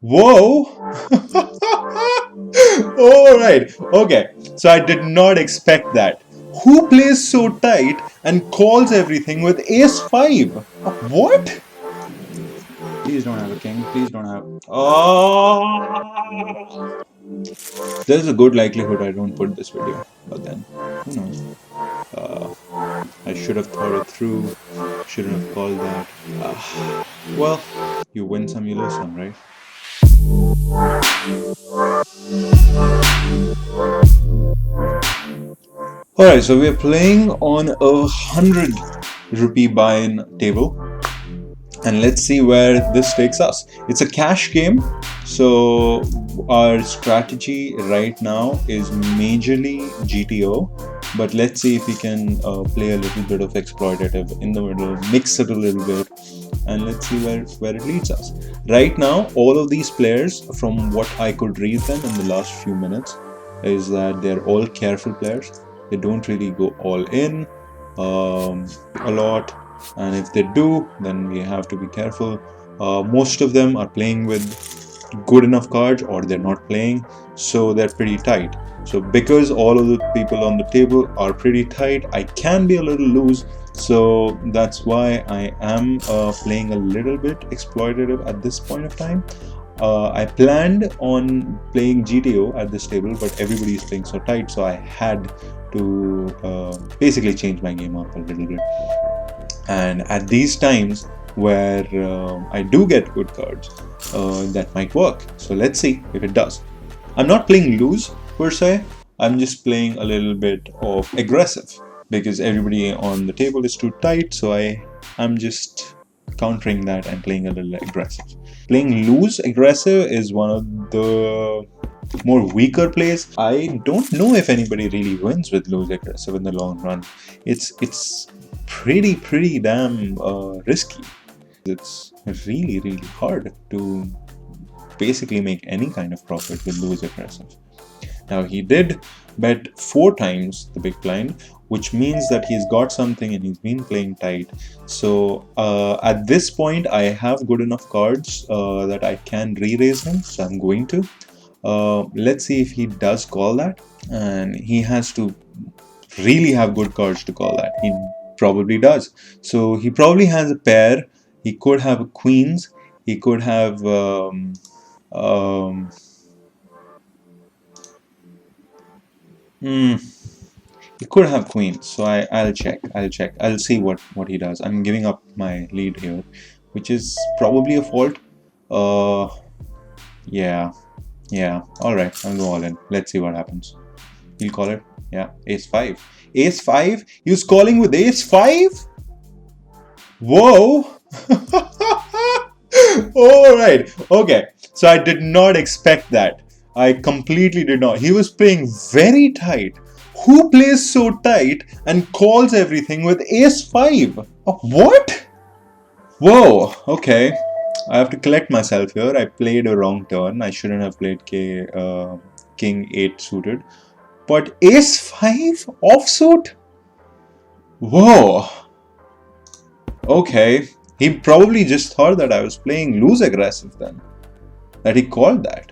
Whoa! Alright, okay. So I did not expect that. Who plays so tight and calls everything with ace 5? What? Please don't have a king. Please don't have. Oh! There's a good likelihood I don't put this video, but then who knows? Uh, I should have thought it through. Shouldn't have called that. Well, you win some, you lose some, right? Alright, so we're playing on a 100 rupee buy-in table, and let's see where this takes us. It's a cash game, so our strategy right now is majorly GTO, but let's see if we can play a little bit of exploitative in the middle, mix it a little bit, and let's see where it leads us. Right now, all of these players, from what I could read them in the last few minutes, is that they're all careful players. They don't really go all in a lot, and if they do, then we have to be careful. Most of them are playing with good enough cards, or they're not playing, so they're pretty tight. So because all of the people on the table are pretty tight, I can be a little loose, so that's why I am playing a little bit exploitative at this point of time. I planned on playing GTO at this table, but everybody is playing so tight, so I had to basically change my game up a little bit. And at these times where I do get good cards, that might work. So let's see if it does. I'm not playing loose per se, I'm just playing a little bit of aggressive because everybody on the table is too tight, so I'm just countering that and playing a little aggressive. Playing loose aggressive is one of the more weaker plays. I don't know if anybody really wins with loose aggressive in the long run. It's pretty damn risky. It's really hard to basically make any kind of profit with loose aggressive. Now he did bet 4 times the big blind, which means that he's got something and he's been playing tight. So at this point I have good enough cards that I can re-raise him, so I'm going to. Let's see if he does call that, and he has to really have good cards to call that. He probably does. So he probably has a pair. He could have a queens. He could have he could have queens. So I'll check. I'll see what he does. I'm giving up my lead here, which is probably a fault. Yeah. All right, I'll go all in. Let's see what happens. He'll call it. Yeah, ace 5. Ace 5? He was calling with ace 5? Whoa! Alright, okay. So I did not expect that. I completely did not. He was playing very tight. Who plays so tight and calls everything with ace 5? What? Whoa, okay. I have to collect myself here. I played a wrong turn. I shouldn't have played king 8 suited. But ace 5 offsuit? Whoa. Okay. He probably just thought that I was playing loose aggressive then. That he called that.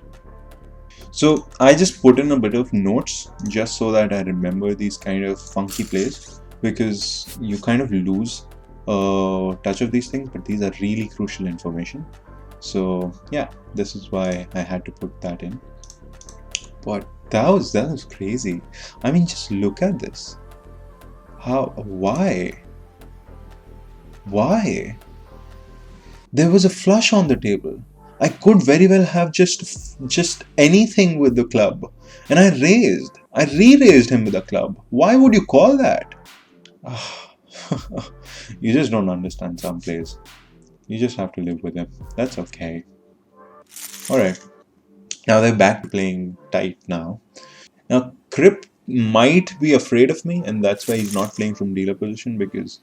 So I just put in a bit of notes just so that I remember these kind of funky plays, because you kind of lose touch of these things, but these are really crucial information. So yeah, this is why I had to put that in. But that was crazy. I mean, just look at this. Why there was a flush on the table. I could very well have just anything with the club, and I re-raised him with a club. Why would you call that? You just don't understand some plays. You just have to live with him. That's okay. Alright. Now they're back to playing tight now. Now Crip might be afraid of me, and that's why he's not playing from dealer position, because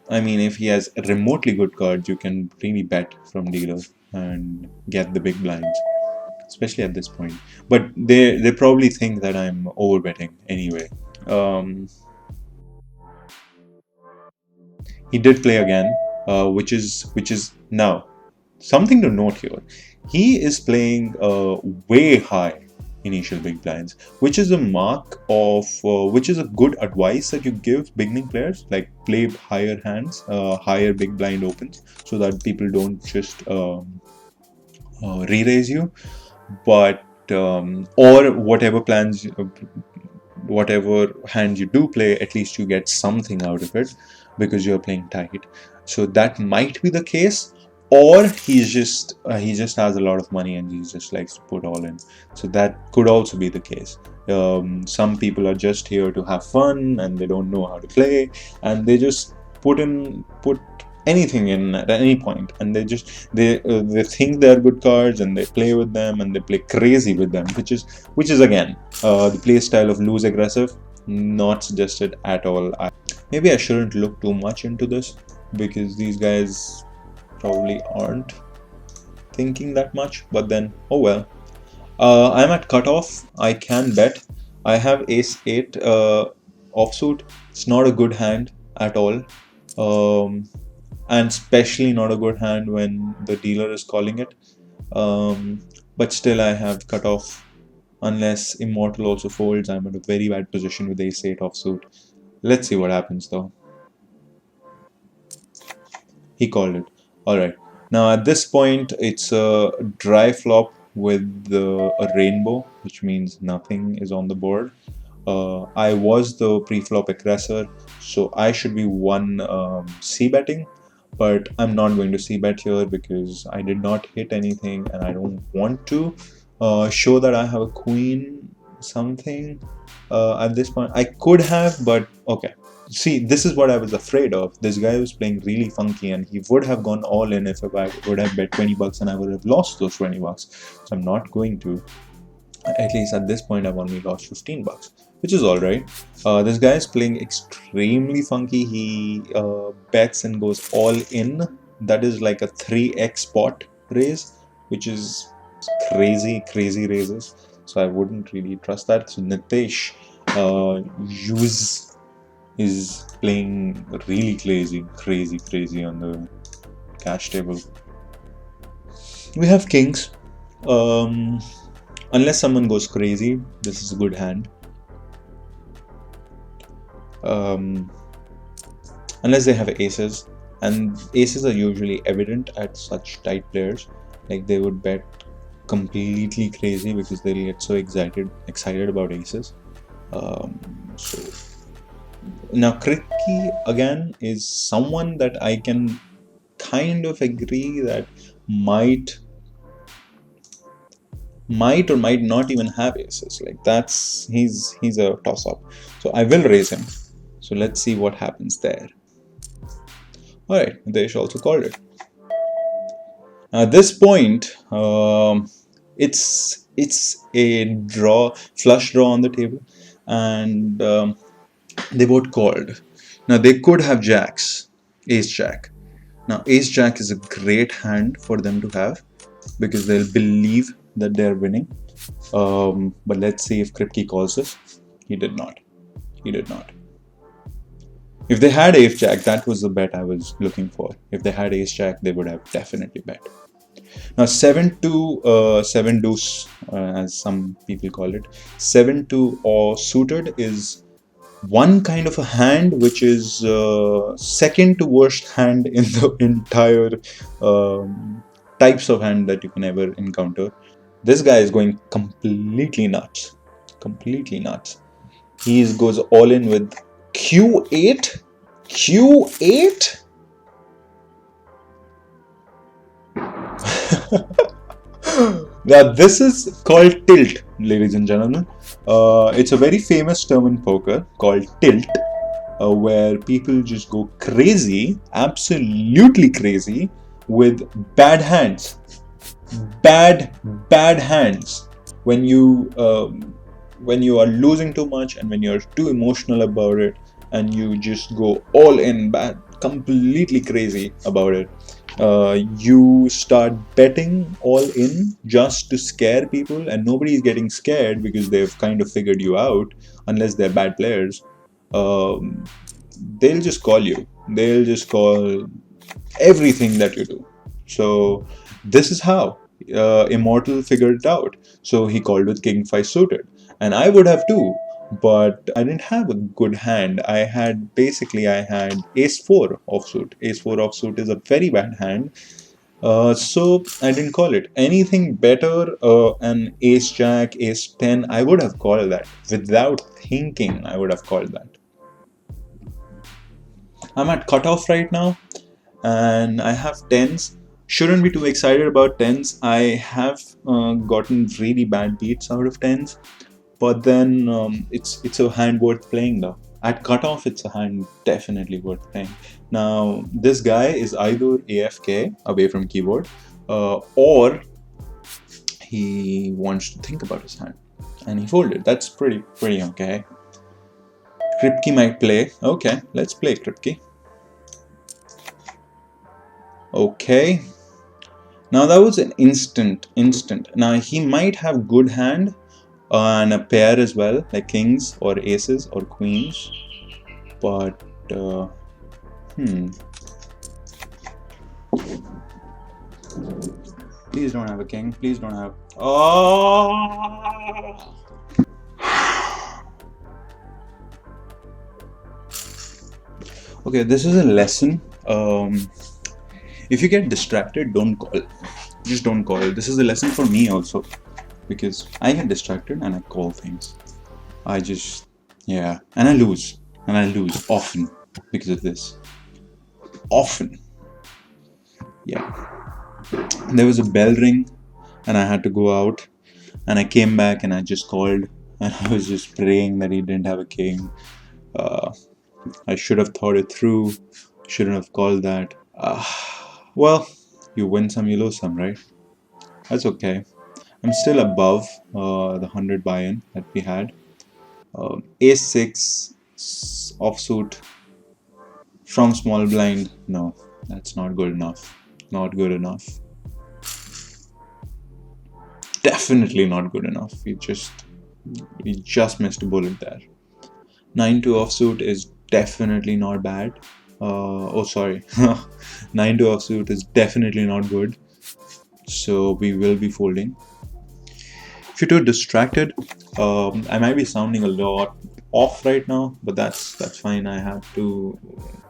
I mean, if he has remotely good cards, you can really bet from dealer and get the big blinds, especially at this point. But they probably think that I'm overbetting anyway. He did play again, which is now something to note here. He is playing way high initial big blinds, which is a mark of which is a good advice that you give beginning players, like play higher hands, higher big blind opens, so that people don't just re-raise you. But or whatever plans, whatever hand you do play, at least you get something out of it because you're playing tight. So that might be the case, or he just has a lot of money and he just likes to put all in. So that could also be the case. Some people are just here to have fun and they don't know how to play, and they just put anything in at any point, and they think they're good cards and they play with them and they play crazy with them, which is again the play style of loose aggressive, not suggested at all. Maybe I shouldn't look too much into this because these guys probably aren't thinking that much, but then oh well. I'm at cutoff. I can bet. I have ace 8 offsuit. It's not a good hand at all. And especially not a good hand when the dealer is calling it. But still I have cutoff. Unless Immortal also folds, I'm in a very bad position with ace 8 offsuit. Let's see what happens though. He called it. Alright. Now at this point, it's a dry flop with a rainbow, which means nothing is on the board. I was the pre-flop aggressor, so I should be one c-betting, but I'm not going to c-bet here because I did not hit anything and I don't want to show that I have a queen something at this point. I could have, but okay. See, this is what I was afraid of. This guy was playing really funky and he would have gone all in if I would have bet 20 bucks and I would have lost those 20 bucks. So I'm not going to. At least at this point, I've only lost 15 bucks, which is alright. This guy is playing extremely funky. He bets and goes all in. That is like a 3x pot raise, which is crazy raises. So I wouldn't really trust that. So Nitesh is playing really crazy on the cash table. We have kings. Unless someone goes crazy, this is a good hand. Unless they have aces, and aces are usually evident at such tight players. Like they would bet completely crazy because they'll get so excited about aces. So now Kriki again is someone that I can kind of agree that might or might not even have aces. Like he's a toss-up. So I will raise him. So let's see what happens there. Alright, Nitesh also called it. At this point, it's a flush draw on the table, and they both called. Now they could have jacks, ace jack. Now ace jack is a great hand for them to have because they'll believe that they're winning. But let's see if Kripke calls this. He did not. If they had ace jack, that was the bet I was looking for. If they had ace jack, they would have definitely bet. Now 7-2, 7 deuce, as some people call it, 7-2 or suited is one kind of a hand which is second to worst hand in the entire types of hand that you can ever encounter. This guy is going completely nuts. He goes all in with Q8. Now this is called tilt, ladies and gentlemen. It's a very famous term in poker called tilt, where people just go crazy, absolutely crazy, with bad hands. Bad hands. When you are losing too much and when you're too emotional about it and you just go all in bad, completely crazy about it, you start betting all in just to scare people, and nobody's getting scared because they've kind of figured you out. Unless they're bad players, they'll just call you. They'll just call everything that you do. So this is how. Immortal figured it out. So he called with King 5 suited. And I would have too, but I didn't have a good hand. I had Ace 4 offsuit. Ace 4 offsuit is a very bad hand. So I didn't call it. Anything better, an Ace Jack, Ace 10, I would have called that. Without thinking, I would have called that. I'm at cutoff right now, and I have 10s. Shouldn't be too excited about 10s. I have gotten really bad beats out of 10s, but then it's a hand worth playing though. At cutoff, it's a hand definitely worth playing. Now, this guy is either AFK, away from keyboard, or he wants to think about his hand, and he folded. That's pretty okay. Kripke might play. Okay, let's play Kripke. Okay. Now that was an instant. Now he might have good hand and a pair as well, like kings or aces or queens. But please don't have a king. Please don't have. Oh. Okay, this is a lesson. If you get distracted, don't call. Just don't call. This is a lesson for me also, because I get distracted and I call things. And I lose often because of this. Often. Yeah. There was a bell ring and I had to go out, and I came back and I just called, and I was just praying that he didn't have a king. I should have thought it through. Shouldn't have called that. Well, you win some, you lose some, right? That's okay. I'm still above the 100 buy-in that we had. Ace 6 offsuit from small blind. No, that's not good enough. Not good enough. Definitely not good enough. We just missed a bullet there. 9-2 offsuit is definitely not bad. 9-2 offsuit is definitely not good. So we will be folding. If you're too distracted, I might be sounding a lot off right now, but that's fine. I have to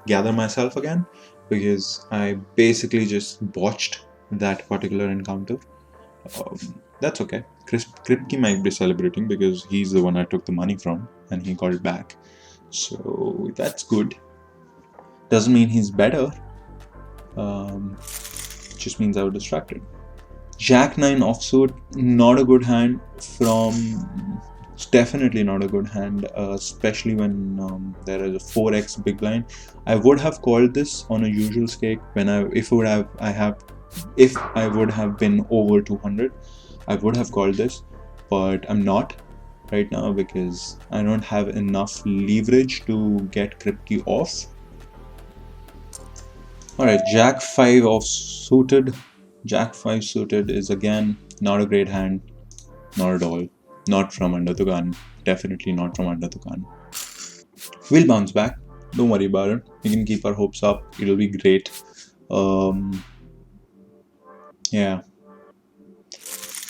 gather myself again because I basically just botched that particular encounter. That's okay. Kripke might be celebrating because he's the one I took the money from and he got it back. So that's good. Doesn't mean he's better. Just means I was distracted. Jack 9 offsuit, not a good hand it's definitely not a good hand, especially when there is a 4x big blind. I would have called this on a usual stake if I would have been over 200. I would have called this, but I'm not right now because I don't have enough leverage to get Kripke off. Alright, Jack 5 offsuited. Jack 5 suited is again not a great hand. Not at all. Not from under the gun. Definitely not from under the gun. We'll bounce back. Don't worry about it. We can keep our hopes up. It'll be great. Yeah.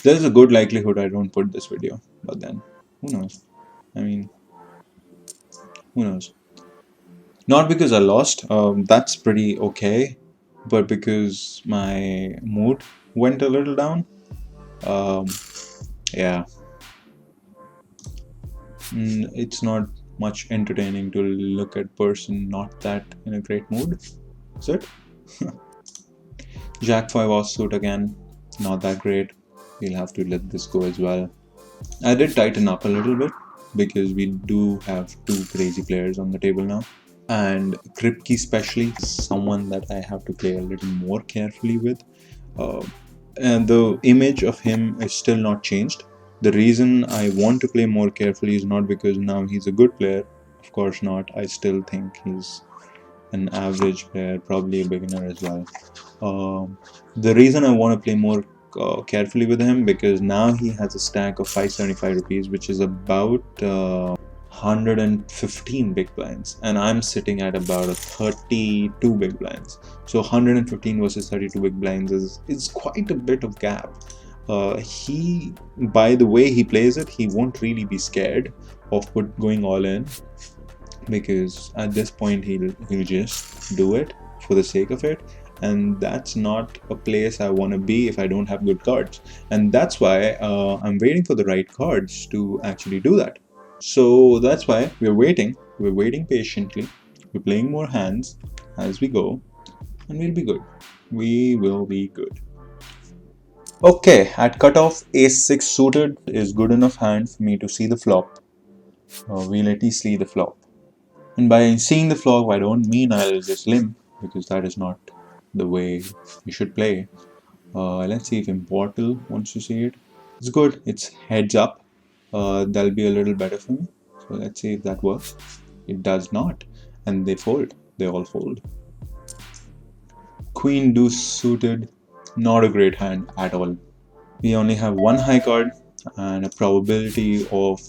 There's a good likelihood I don't put this video. But then, who knows? I mean, who knows? Not because I lost. That's pretty okay. But because my mood went a little down. Yeah. It's not much entertaining to look at person not that in a great mood. Is it? Jack 5 offsuit again. Not that great. We'll have to let this go as well. I did tighten up a little bit because we do have two crazy players on the table now. And Kripke especially is someone that I have to play a little more carefully with. And the image of him is still not changed. The reason I want to play more carefully is not because now he's a good player. Of course not. I still think he's an average player, probably a beginner as well. The reason I want to play more carefully with him because now he has a stack of 575 rupees, which is about 115 big blinds, and I'm sitting at about a 32 big blinds. So 115 versus 32 big blinds is quite a bit of gap. He, by the way he plays it, he won't really be scared of going all in, because at this point he'll just do it for the sake of it, and that's not a place I want to be if I don't have good cards. And that's why I'm waiting for the right cards to actually do that. So that's why we're waiting patiently, we're playing more hands as we go, and we'll be good. We will be good. Okay, at cutoff, ace-6 suited is good enough hand for me to see the flop. We'll at least see the flop. And by seeing the flop, I don't mean I'll just limp, because that is not the way you should play. Let's see if Immortal wants to see it. It's good, it's heads up. That'll be a little better for me. So let's see if that works. It does not. And they fold. They all fold. Queen deuce suited, not a great hand at all. We only have one high card and a probability of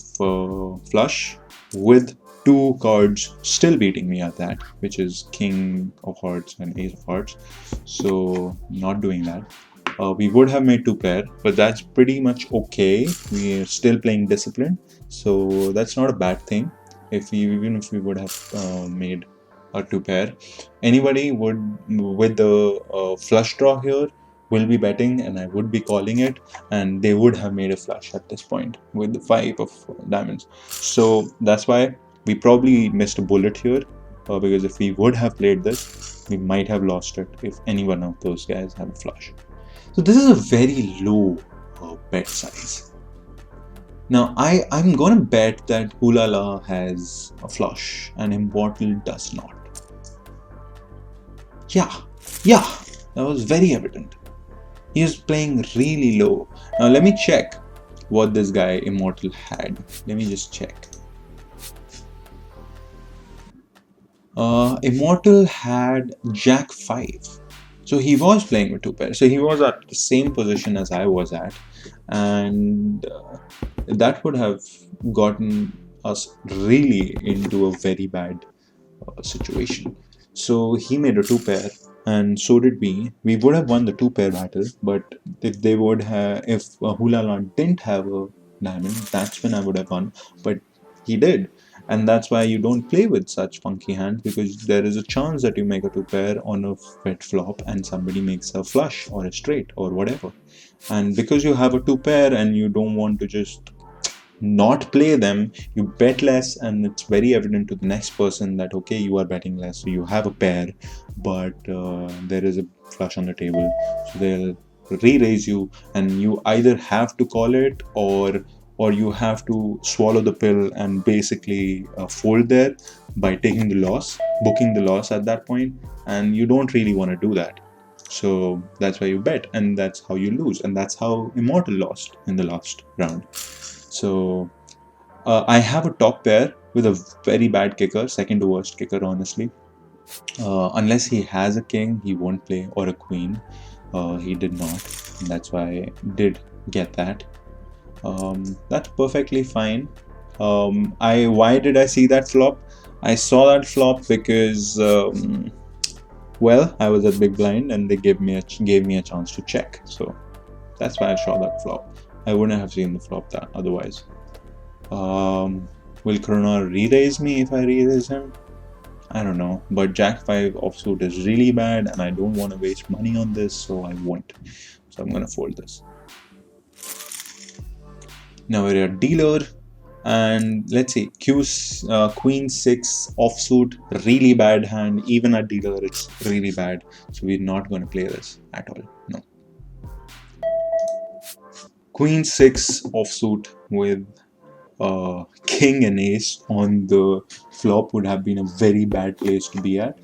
flush, with two cards still beating me at that, which is king of hearts and ace of hearts. So not doing that. We would have made two pair, but that's pretty much okay. We are still playing discipline, so that's not a bad thing. Even if we would have made a two pair, anybody would, with the flush draw here, will be betting, and I would be calling it, and they would have made a flush at this point with the 5 of diamonds. So that's why we probably missed a bullet here, because if we would have played this, we might have lost it if any one of those guys had a flush. So this is a very low bet size. Now I'm gonna bet that Hulala has a flush and Immortal does not. Yeah, that was very evident. He is playing really low. Now let me check what this guy Immortal had. Let me just check. Immortal had Jack 5. So he was playing with two pairs. So he was at the same position as I was at. And that would have gotten us really into a very bad situation. So he made a two pair, and so did we. We would have won the two pair battle, but if Hulala didn't have a diamond, that's when I would have won. But he did, and that's why you don't play with such funky hands, because there is a chance that you make a two pair on a wet flop and somebody makes a flush or a straight or whatever. And because you have a two pair and you don't want to just not play them, you bet less, and it's very evident to the next person that okay, you are betting less, so you have a pair, but there is a flush on the table, so they'll re-raise you, and you either have to call it or you have to swallow the pill and basically fold there by taking the loss, booking the loss at that point, and you don't really want to do that. So that's why you bet, and that's how you lose, and that's how Immortal lost in the last round. So I have a top pair with a very bad kicker, second worst kicker honestly. Unless he has a king, he won't play, or a queen. He did not, and that's why I did get that. That's perfectly fine. Why did I see that flop? I saw that flop because well, I was at big blind and they gave me a chance to check. So that's why I saw that flop. I wouldn't have seen the flop that otherwise. Will Corona re-raise me if I re-raise him? I don't know, but Jack 5 offsuit is really bad and I don't want to waste money on this, so I won't. So I'm gonna fold this. Now we're a dealer, and let's see, Queen 6 offsuit, really bad hand. Even at dealer, it's really bad. So we're not going to play this at all. No. Queen 6 offsuit with King and Ace on the flop would have been a very bad place to be at.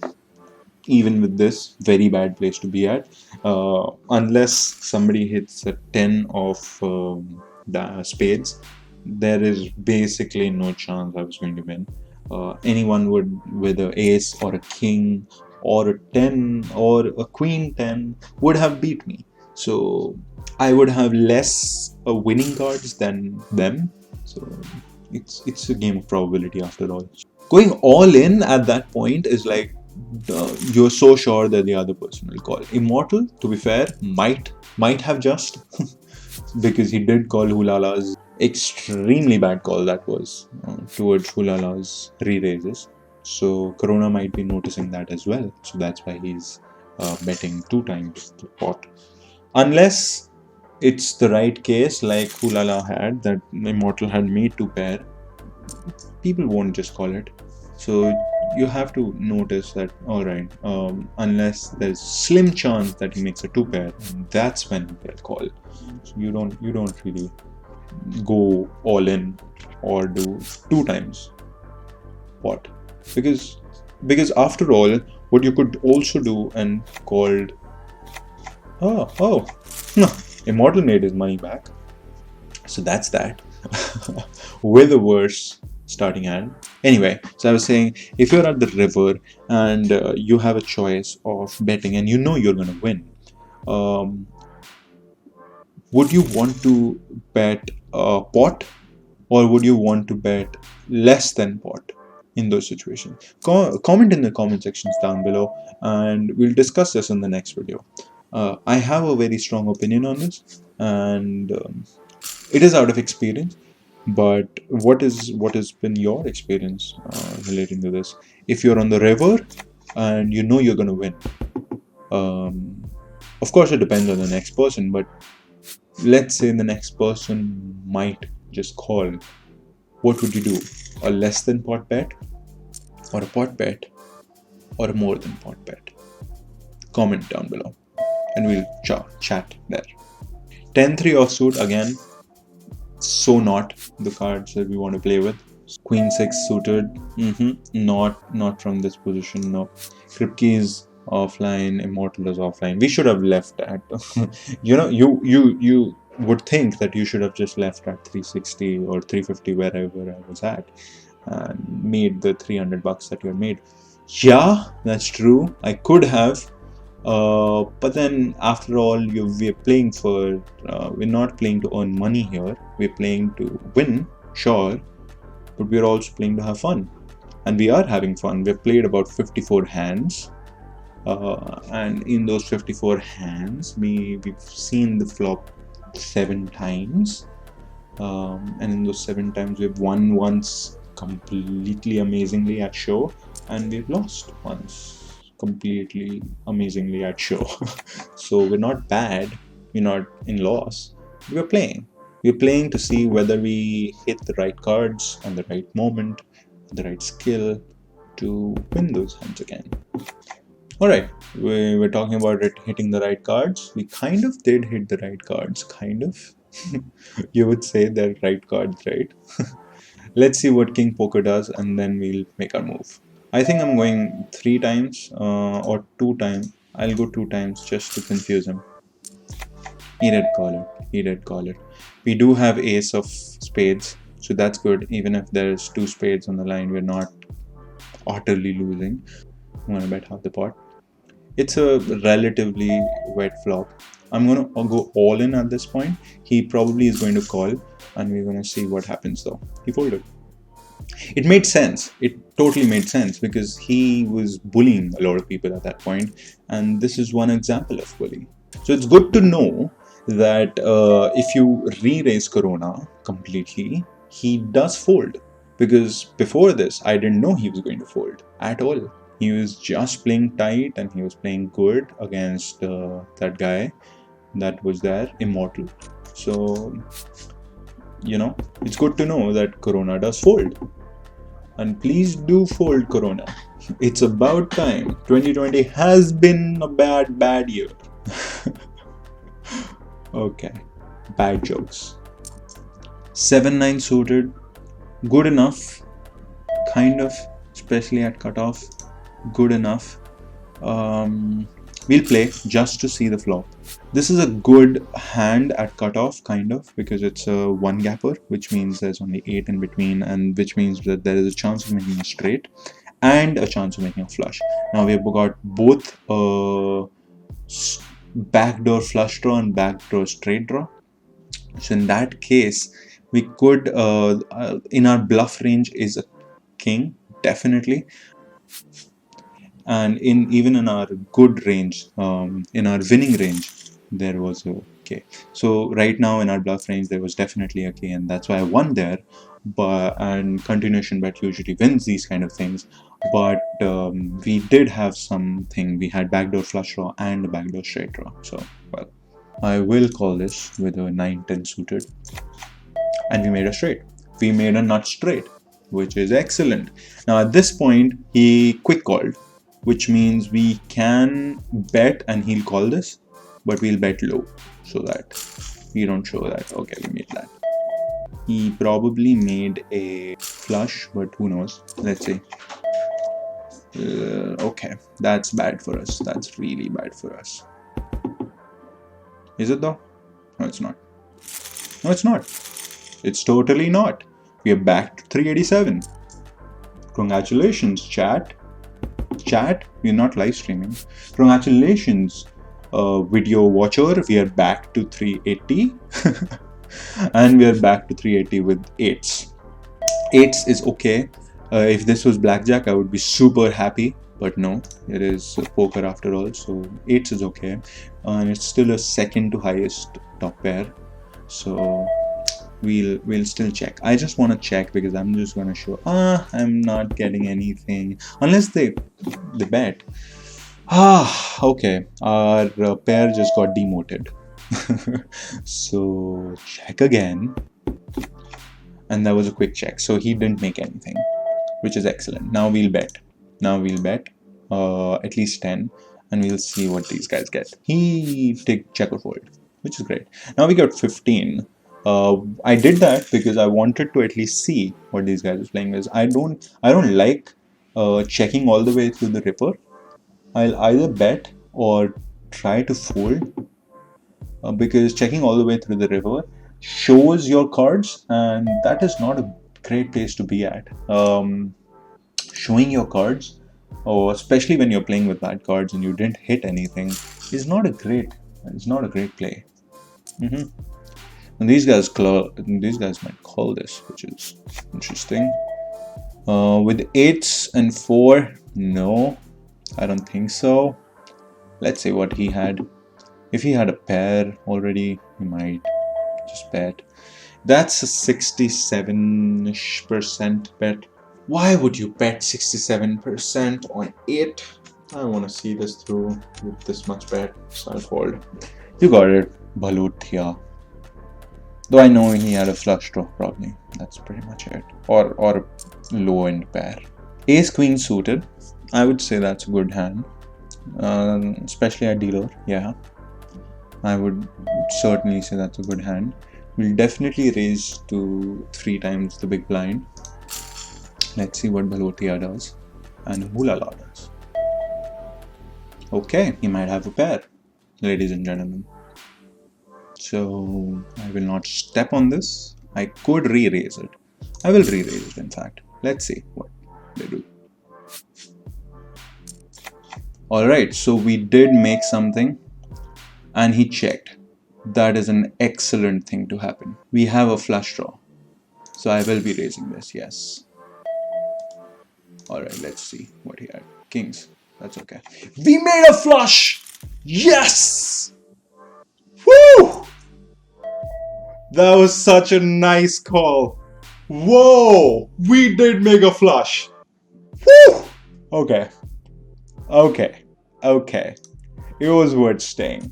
Even with this, very bad place to be at. Unless somebody hits a 10 of spades, there is basically no chance I was going to win. Anyone with an ace or a king or a 10 or a queen 10 would have beat me. So I would have less winning cards than them. So It's a game of probability after all. Going all in at that point is like you're so sure that the other person will call. Immortal, to be fair, might have just because he did call Hulala's extremely bad call that was towards Hulala's re-raises. So Corona might be noticing that as well. So that's why he's betting 2 times the pot. Unless it's the right case, like Hulala had, that Immortal had made 2 pair, people won't just call it. So you have to notice that, alright, unless there's slim chance that he makes a 2 pair, that's when they'll call. So you don't really go all in or do 2 times pot, because after all, what you could also do and called no, Immortal made his money back, so that's that. With a worse starting hand. Anyway, so I was saying, if you're at the river and you have a choice of betting and you know you're going to win, would you want to bet pot, or would you want to bet less than pot in those situations? Comment in the comment sections down below and we'll discuss this in the next video. I have a very strong opinion on this, and it is out of experience. But what has been your experience relating to this? If you're on the river and you know you're going to win, of course it depends on the next person, but let's say the next person might just call. What would you do? A less than pot bet, or a pot bet, or a more than pot bet? Comment down below and we'll chat there. 10-3 offsuit, again, so not the cards that we want to play with. Queen 6 suited, not from this position, no. Kripke is offline, Immortal is offline. We should have left at you would think that you should have just left at 360 or 350 wherever I was at and made the 300 bucks that you had made. Yeah, that's true, I could have, but then after all, we're playing for we're not playing to earn money here, we're playing to win, sure, but we're also playing to have fun, and we are having fun. We've played about 54 hands, and in those 54 hands we've seen the flop 7 times, and in those 7 times we've won once completely amazingly at show, and we've lost once completely amazingly at show. So we're not bad, we're not in loss, we're playing to see whether we hit the right cards on the right moment, the right skill to win those hands again. Alright, we were talking about it hitting the right cards. We kind of did hit the right cards, kind of. You would say they're right cards, right? Let's see what King Poker does and then we'll make our move. I think I'm going 3 times or 2 times. I'll go 2 times just to confuse him. He did call it. We do have ace of spades, so that's good. Even if there's 2 spades on the line, we're not utterly losing. I'm gonna bet half the pot. It's a relatively wet flop. I'm gonna go all in at this point. He probably is going to call, and we're gonna see what happens though. He folded. It made sense. It totally made sense because he was bullying a lot of people at that point, and this is one example of bullying. So it's good to know that if you re-raise Corona completely, he does fold, because before this I didn't know he was going to fold at all. He was just playing tight and he was playing good against that guy that was there, Immortal. So it's good to know that Corona does fold, and please do fold, Corona. It's about time. 2020 has been a bad year. Okay, bad jokes. 7-9 suited, good enough, kind of, especially at cutoff, good enough. We'll play just to see the flop. This is a good hand at cutoff, kind of, because it's a 1-gapper, which means there's only 8 in between, and which means that there is a chance of making a straight and a chance of making a flush. Now we've got both backdoor flush draw and backdoor straight draw. So in that case, We could, in our bluff range is a king, definitely. And even in our good range, in our winning range, there was a K. So right now in our bluff range, there was definitely a K, and that's why I won there. And continuation bet usually wins these kind of things. But we did have something. We had backdoor flush draw and a backdoor straight draw. So, well, I will call this with a 9-10 suited, and we made a straight. We made a nut straight, which is excellent. Now at this point, he quick called, which means we can bet and he'll call this, but we'll bet low so that we don't show that. Okay, we made that. He probably made a flush, but who knows? Let's see. Okay, that's bad for us. That's really bad for us. Is it though? No, it's not. No, it's not. It's totally not. We are back to 387. Congratulations, chat. Chat, we're not live streaming. Congratulations, video watcher. We are back to 380. And we are back to 380 with 8s. 8s is okay. If this was blackjack, I would be super happy. But no, it is poker after all. So 8s is okay. And it's still a second to highest top pair. So we'll still check. I just want to check because I'm just going to show I'm not getting anything unless they bet. Okay, our pair just got demoted. So check again, and that was a quick check, so he didn't make anything, which is excellent. Now we'll bet at least 10, and we'll see what these guys get. He take check or fold, which is great. Now we got 15. I did that because I wanted to at least see what these guys are playing with. I don't like checking all the way through the ripper. I'll either bet or try to fold because checking all the way through the river shows your cards, and that is not a great place to be at. Showing your cards, or especially when you're playing with bad cards and you didn't hit anything, is not a great play. And these guys might call this, which is interesting. With 8s and 4, no, I don't think so. Let's see what he had. If he had a pair already, he might just bet. That's a 67% bet. Why would you bet 67% on 8? I want to see this through with this much bet, so I'll fold. You got it, Balotia. Though I know he had a flush draw, probably. That's pretty much it. Or a low-end pair. Ace Queen suited. I would say that's a good hand. Especially at dealer, yeah. I would certainly say that's a good hand. We'll definitely raise to 3 times the big blind. Let's see what Balotia does. And Hulala does. Okay, he might have a pair, ladies and gentlemen. So I will not step on this. I could re-raise it. I will re-raise it, in fact. Let's see what they do. Alright, so we did make something and he checked. That is an excellent thing to happen. We have a flush draw. So I will be raising this, yes. Alright, let's see what he had. Kings, that's okay. We made a flush! Yes! Woo! That was such a nice call. Whoa! We did make a flush. Woo! Okay. It was worth staying,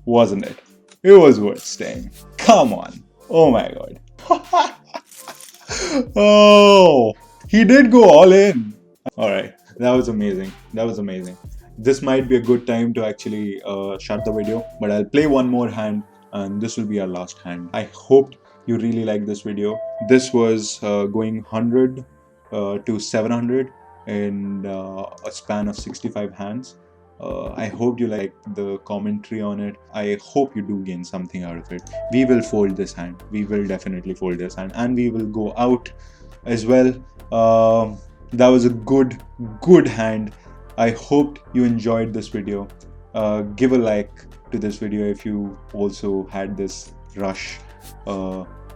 wasn't it? It was worth staying. Come on. Oh my god. Oh, he did go all in. Alright, that was amazing. This might be a good time to actually shut the video, but I'll play one more hand and this will be our last hand. I hope you really liked this video. This was going 100 to 700 in a span of 65 hands. I hope you like the commentary on it. I hope you do gain something out of it. We will fold this hand. We will definitely fold this hand, and we will go out as well. That was a good hand. I hope you enjoyed this video. Give a like to this video if you also had this rush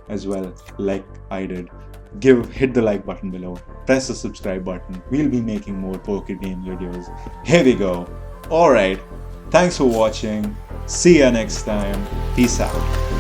as well, like I did. Hit the like button below, press the subscribe button. We'll be making more poker game videos. Here we go. Alright, thanks for watching. See ya next time. Peace out.